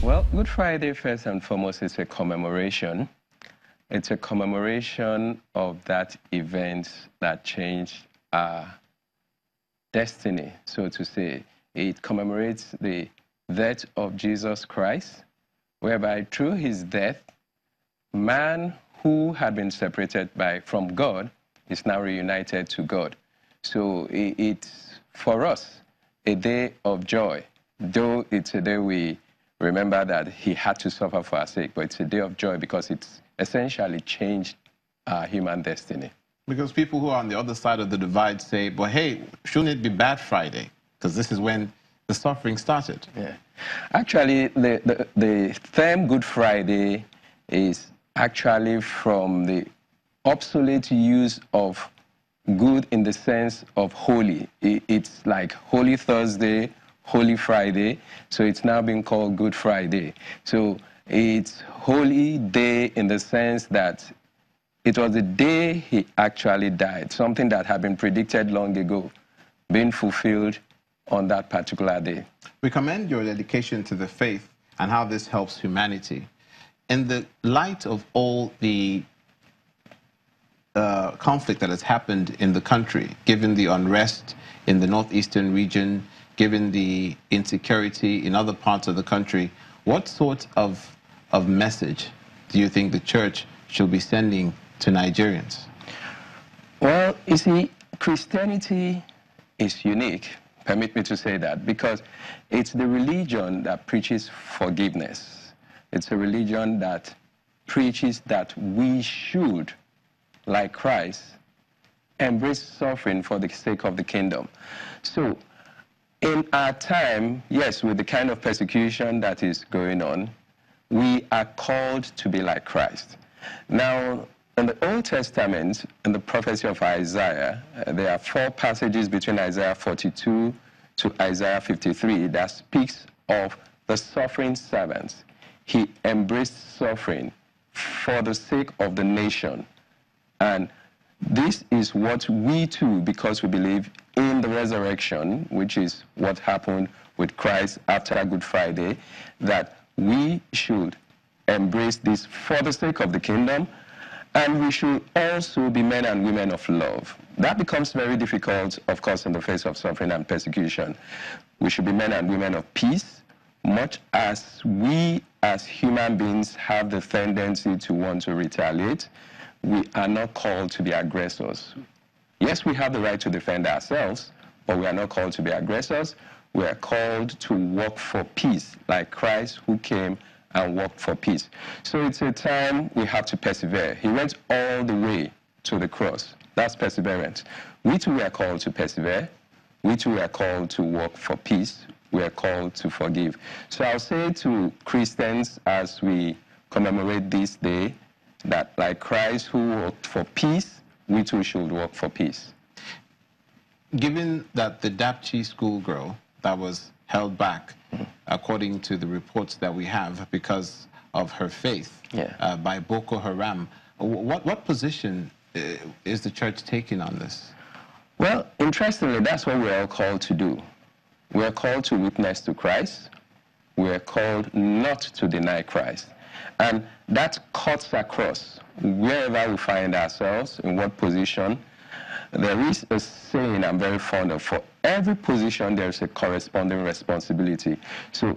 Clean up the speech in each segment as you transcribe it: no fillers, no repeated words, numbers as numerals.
Well, Good Friday, first and foremost, is a commemoration. It's a commemoration of that event that changed our destiny, so to say. It commemorates the death of Jesus Christ, whereby through his death, man who had been separated from God is now reunited to God. So it's, for us, a day of joy, though it's a day we remember that he had to suffer for our sake, but it's a day of joy because it's essentially changed our human destiny. Because people who are on the other side of the divide say, well, hey, shouldn't it be Bad Friday? Because this is when the suffering started. Yeah. Actually, the term Good Friday is actually from the obsolete use of good in the sense of holy. It's like Holy Thursday, Holy Friday, so it's now being called Good Friday. So it's holy day in the sense that it was the day he actually died, something that had been predicted long ago, being fulfilled on that particular day. We commend your dedication to the faith and how this helps humanity. In the light of all the conflict that has happened in the country, given the unrest in the northeastern region, given the insecurity in other parts of the country, what sort of message do you think the church should be sending to Nigerians? Well, you see, Christianity is unique, permit me to say that, because it's the religion that preaches forgiveness. It's a religion that preaches that we should, like Christ, embrace suffering for the sake of the kingdom. So, in our time, yes, with the kind of persecution that is going on, we are called to be like Christ. Now, in the Old Testament, in the prophecy of Isaiah, there are 4 passages between Isaiah 42 to Isaiah 53 that speaks of the suffering servants. He embraced suffering for the sake of the nation. And this is what we too, because we believe in the resurrection, which is what happened with Christ after Good Friday, that we should embrace this for the sake of the kingdom, and we should also be men and women of love. That becomes very difficult, of course, in the face of suffering and persecution. We should be men and women of peace, much as we as human beings have the tendency to want to retaliate. We are not called to be aggressors. Yes, we have the right to defend ourselves, but we are not called to be aggressors. We are called to work for peace, like Christ who came and worked for peace. So it's a time we have to persevere. He went all the way to the cross. That's perseverance. We too are called to persevere. We too are called to work for peace. We are called to forgive. So I'll say to Christians as we commemorate this day, that like Christ who worked for peace, we too should work for peace. Given that the Dapchi schoolgirl that was held back, according to the reports that we have, because of her faith, by Boko Haram, what position is the church taking on this? Well, interestingly, that's what we're all called to do. We're called to witness to Christ. We're called not to deny Christ. And that cuts across wherever we find ourselves, in what position. There is a saying I'm very fond of: for every position, there's a corresponding responsibility. So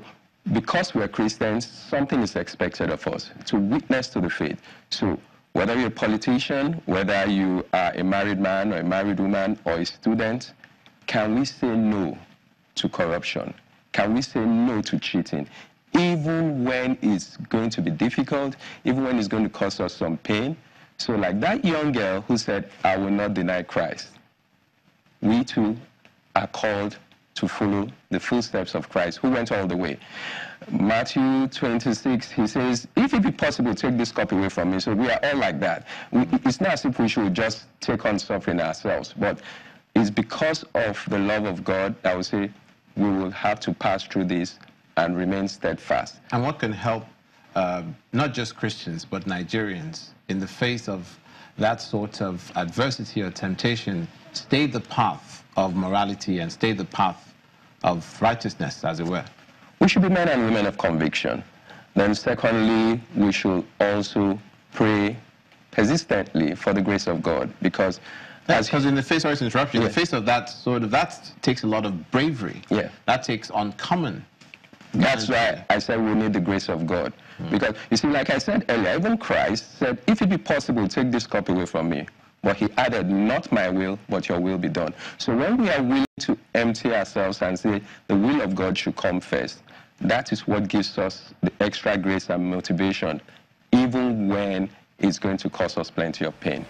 because we're Christians, something is expected of us, to witness to the faith. So whether you're a politician, whether you are a married man or a married woman or a student, can we say no to corruption? Can we say no to cheating? Even when it's going to be difficult, even when it's going to cause us some pain. So like that young girl who said, I will not deny Christ, we too are called to follow the footsteps of Christ, who went all the way. Matthew 26, he says, if it be possible, take this cup away from me. So we are all like that. It's not as if we should just take on suffering ourselves, but it's because of the love of God that we say we will have to pass through this and remain steadfast. And what can help not just Christians, but Nigerians, in the face of that sort of adversity or temptation, stay the path of morality and stay the path of righteousness, as it were? We should be men and women of conviction. Then secondly, we should also pray persistently for the grace of God, because in the face, sorry to interrupt you, in the face of that that takes a lot of bravery. Yeah. That takes uncommon. That's why I said we need the grace of God. Because, you see, like I said earlier, even Christ said, if it be possible, take this cup away from me. But he added, not my will, but your will be done. So when we are willing to empty ourselves and say, the will of God should come first, that is what gives us the extra grace and motivation, even when it's going to cause us plenty of pain.